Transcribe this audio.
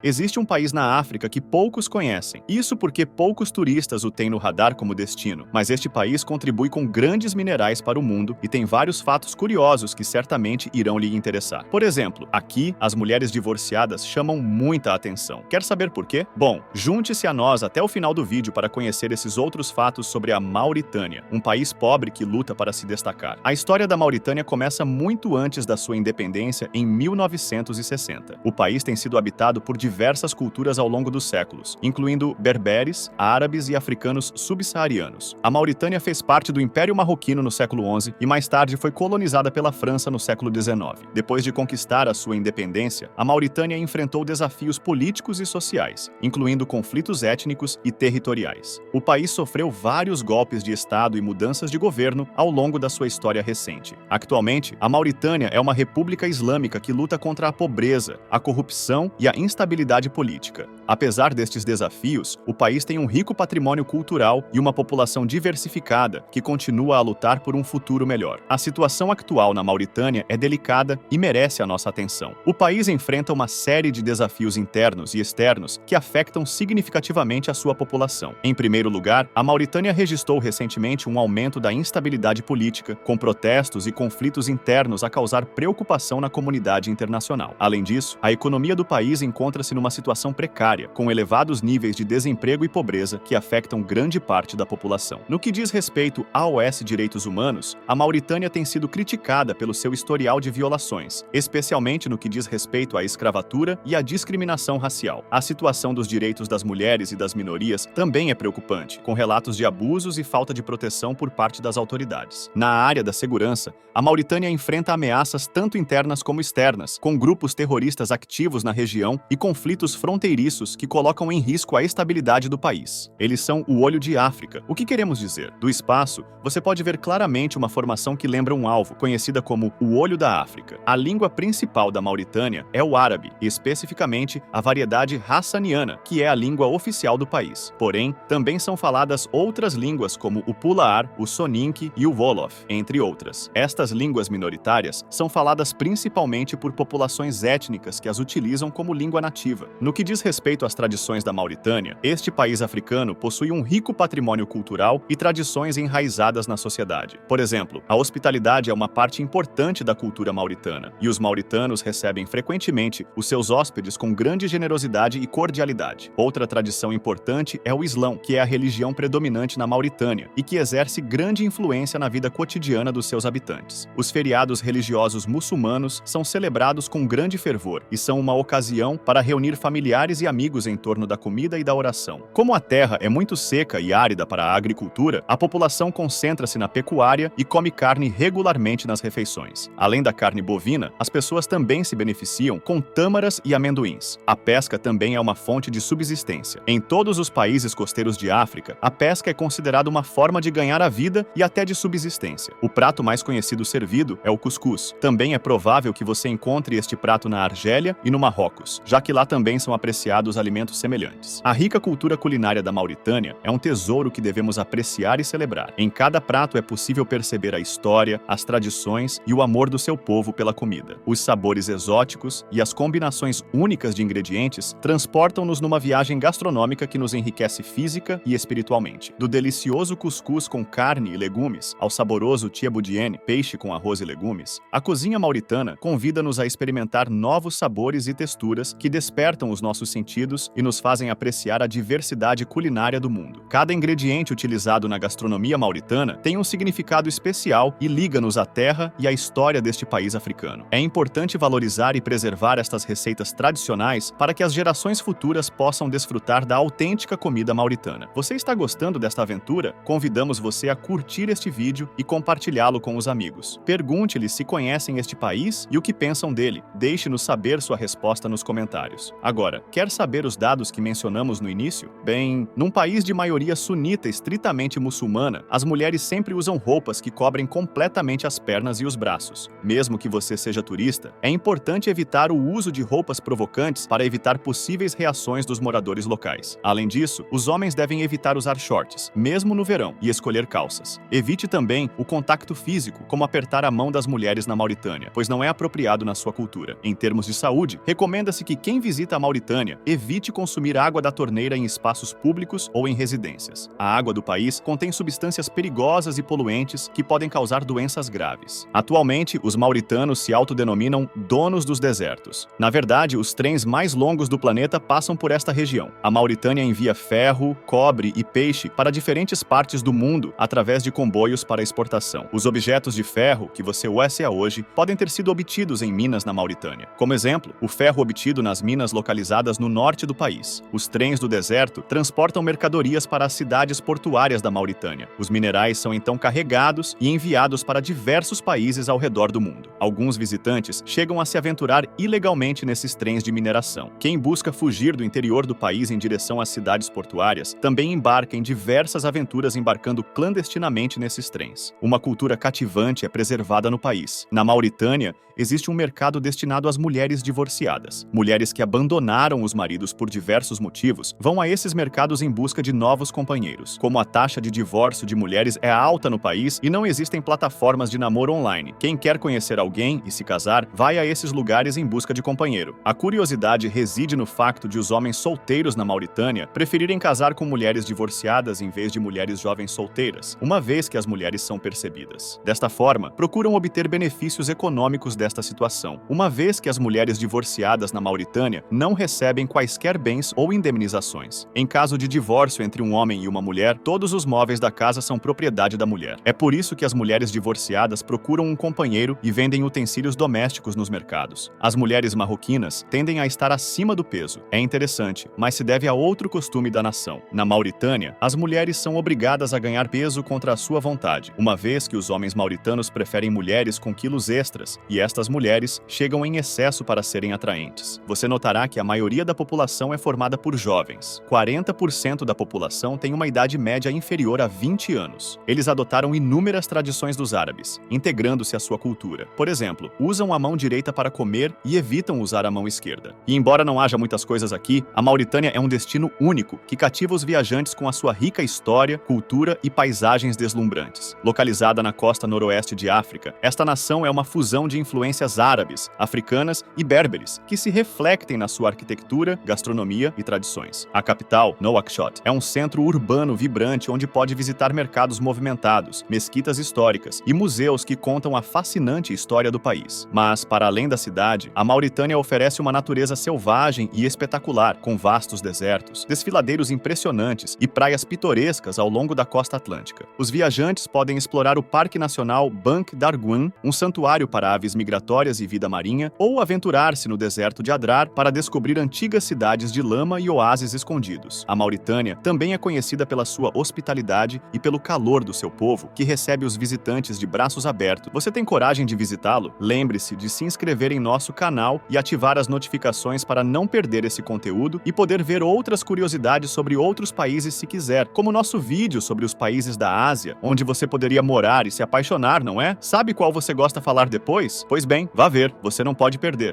Existe um país na África que poucos conhecem. Isso porque poucos turistas o têm no radar como destino. Mas este país contribui com grandes minerais para o mundo e tem vários fatos curiosos que certamente irão lhe interessar. Por exemplo, aqui, as mulheres divorciadas chamam muita atenção. Quer saber por quê? Bom, junte-se a nós até o final do vídeo para conhecer esses outros fatos sobre a Mauritânia, um país pobre que luta para se destacar. A história da Mauritânia começa muito antes da sua independência, em 1960. O país tem sido habitado por diversas culturas ao longo dos séculos, incluindo berberes, árabes e africanos subsaarianos. A Mauritânia fez parte do Império Marroquino no século XI e mais tarde foi colonizada pela França no século XIX. Depois de conquistar a sua independência, a Mauritânia enfrentou desafios políticos e sociais, incluindo conflitos étnicos e territoriais. O país sofreu vários golpes de Estado e mudanças de governo ao longo da sua história recente. Atualmente, a Mauritânia é uma república islâmica que luta contra a pobreza, a corrupção e a instabilidade política. Apesar destes desafios, o país tem um rico patrimônio cultural e uma população diversificada que continua a lutar por um futuro melhor. A situação atual na Mauritânia é delicada e merece a nossa atenção. O país enfrenta uma série de desafios internos e externos que afetam significativamente a sua população. Em primeiro lugar, a Mauritânia registrou recentemente um aumento da instabilidade política, com protestos e conflitos internos a causar preocupação na comunidade internacional. Além disso, a economia do país encontra-se numa situação precária, com elevados níveis de desemprego e pobreza que afetam grande parte da população. No que diz respeito aos direitos humanos, a Mauritânia tem sido criticada pelo seu historial de violações, especialmente no que diz respeito à escravatura e à discriminação racial. A situação dos direitos das mulheres e das minorias também é preocupante, com relatos de abusos e falta de proteção por parte das autoridades. Na área da segurança, a Mauritânia enfrenta ameaças tanto internas como externas, com grupos terroristas ativos na região e conflitos fronteiriços que colocam em risco a estabilidade do país. Eles são o olho de África. O que queremos dizer? Do espaço, você pode ver claramente uma formação que lembra um alvo, conhecida como o olho da África. A língua principal da Mauritânia é o árabe, e especificamente a variedade hassaniana, que é a língua oficial do país. Porém, também são faladas outras línguas como o Pulaar, o Soninke e o Wolof, entre outras. Estas línguas minoritárias são faladas principalmente por populações étnicas que as utilizam como língua nativa. No que diz respeito às tradições da Mauritânia, este país africano possui um rico patrimônio cultural e tradições enraizadas na sociedade. Por exemplo, a hospitalidade é uma parte importante da cultura mauritana, e os mauritanos recebem frequentemente os seus hóspedes com grande generosidade e cordialidade. Outra tradição importante é o Islão, que é a religião predominante na Mauritânia e que exerce grande influência na vida cotidiana dos seus habitantes. Os feriados religiosos muçulmanos são celebrados com grande fervor e são uma ocasião para reunir familiares e amigos em torno da comida e da oração. Como a terra é muito seca e árida para a agricultura, a população concentra-se na pecuária e come carne regularmente nas refeições. Além da carne bovina, as pessoas também se beneficiam com tâmaras e amendoins. A pesca também é uma fonte de subsistência. Em todos os países costeiros de África, a pesca é considerada uma forma de ganhar a vida e até de subsistência. O prato mais conhecido servido é o cuscuz. Também é provável que você encontre este prato na Argélia e no Marrocos, já que lá também são apreciados alimentos semelhantes. A rica cultura culinária da Mauritânia é um tesouro que devemos apreciar e celebrar. Em cada prato é possível perceber a história, as tradições e o amor do seu povo pela comida. Os sabores exóticos e as combinações únicas de ingredientes transportam-nos numa viagem gastronômica que nos enriquece física e espiritualmente. Do delicioso cuscuz com carne e legumes ao saboroso tiaboudiene, peixe com arroz e legumes, a cozinha mauritana convida-nos a experimentar novos sabores e texturas que despertam os nossos sentidos e nos fazem apreciar a diversidade culinária do mundo. Cada ingrediente utilizado na gastronomia mauritana tem um significado especial e liga-nos à terra e à história deste país africano. É importante valorizar e preservar estas receitas tradicionais para que as gerações futuras possam desfrutar da autêntica comida mauritana. Você está gostando desta aventura? Convidamos você a curtir este vídeo e compartilhá-lo com os amigos. Pergunte-lhes se conhecem este país e o que pensam dele. Deixe-nos saber sua resposta nos comentários. Agora, quer saber os dados que mencionamos no início? Bem, num país de maioria sunita estritamente muçulmana, as mulheres sempre usam roupas que cobrem completamente as pernas e os braços. Mesmo que você seja turista, é importante evitar o uso de roupas provocantes para evitar possíveis reações dos moradores locais. Além disso, os homens devem evitar usar shorts, mesmo no verão, e escolher calças. Evite também o contato físico, como apertar a mão das mulheres na Mauritânia, pois não é apropriado na sua cultura. Em termos de saúde, recomenda-se que quem visita a Mauritânia, evite consumir água da torneira em espaços públicos ou em residências. A água do país contém substâncias perigosas e poluentes que podem causar doenças graves. Atualmente, os mauritanos se autodenominam donos dos desertos. Na verdade, os trens mais longos do planeta passam por esta região. A Mauritânia envia ferro, cobre e peixe para diferentes partes do mundo através de comboios para exportação. Os objetos de ferro que você conhece hoje podem ter sido obtidos em minas na Mauritânia. Como exemplo, o ferro obtido nas minas localizadas no norte do país. Os trens do deserto transportam mercadorias para as cidades portuárias da Mauritânia. Os minerais são então carregados e enviados para diversos países ao redor do mundo. Alguns visitantes chegam a se aventurar ilegalmente nesses trens de mineração. Quem busca fugir do interior do país em direção às cidades portuárias também embarca em diversas aventuras embarcando clandestinamente nesses trens. Uma cultura cativante é preservada no país. Na Mauritânia, existe um mercado destinado às mulheres divorciadas. Mulheres que abandonaram os maridos por diversos motivos vão a esses mercados em busca de novos companheiros. Como a taxa de divórcio de mulheres é alta no país e não existem plataformas de namoro online, quem quer conhecer alguém e se casar vai a esses lugares em busca de companheiro. A curiosidade reside no facto de os homens solteiros na Mauritânia preferirem casar com mulheres divorciadas em vez de mulheres jovens solteiras, uma vez que as mulheres são percebidas. Desta forma, procuram obter benefícios econômicos desta situação, uma vez que as mulheres divorciadas na Mauritânia não recebem quaisquer bens ou indemnizações. Em caso de divórcio entre um homem e uma mulher, todos os móveis da casa são propriedade da mulher. É por isso que as mulheres divorciadas procuram um companheiro e vendem utensílios domésticos nos mercados. As mulheres marroquinas tendem a estar acima do peso. É interessante, mas se deve a outro costume da nação. Na Mauritânia, as mulheres são obrigadas a ganhar peso contra a sua vontade, uma vez que os homens mauritanos preferem mulheres com quilos extras, e estas mulheres chegam em excesso para serem atraentes. Você notará que a maioria da população é formada por jovens. 40% da população tem uma idade média inferior a 20 anos. Eles adotaram inúmeras tradições dos árabes, integrando-se à sua cultura. Por exemplo, usam a mão direita para comer e evitam usar a mão esquerda. E embora não haja muitas coisas aqui, a Mauritânia é um destino único que cativa os viajantes com a sua rica história, cultura e paisagens deslumbrantes. Localizada na costa noroeste de África, esta nação é uma fusão de influências árabes, africanas e berberes, que se refletem na sua arquitetura, gastronomia e tradições. A capital, Nouakchott, é um centro urbano vibrante onde pode visitar mercados movimentados, mesquitas históricas e museus que contam a fascinante história do país. Mas, para além da cidade, a Mauritânia oferece uma natureza selvagem e espetacular, com vastos desertos, desfiladeiros impressionantes e praias pitorescas ao longo da costa atlântica. Os viajantes podem explorar o Parque Nacional Banque d'Arguin, um santuário para aves migratórias e vida marinha, ou aventurar-se no deserto de Adrar para descobrir antigas cidades de lama e oásis escondidos. A Mauritânia também é conhecida pela sua hospitalidade e pelo calor do seu povo, que recebe os visitantes de braços abertos. Você tem coragem de visitá-lo? Lembre-se de se inscrever em nosso canal e ativar as notificações para não perder esse conteúdo e poder ver outras curiosidades sobre outros países se quiser, como nosso vídeo sobre os países da Ásia, onde você poderia morar e se apaixonar, não é? Sabe qual você gosta de falar depois? Pois bem, vá ver, você não pode perder.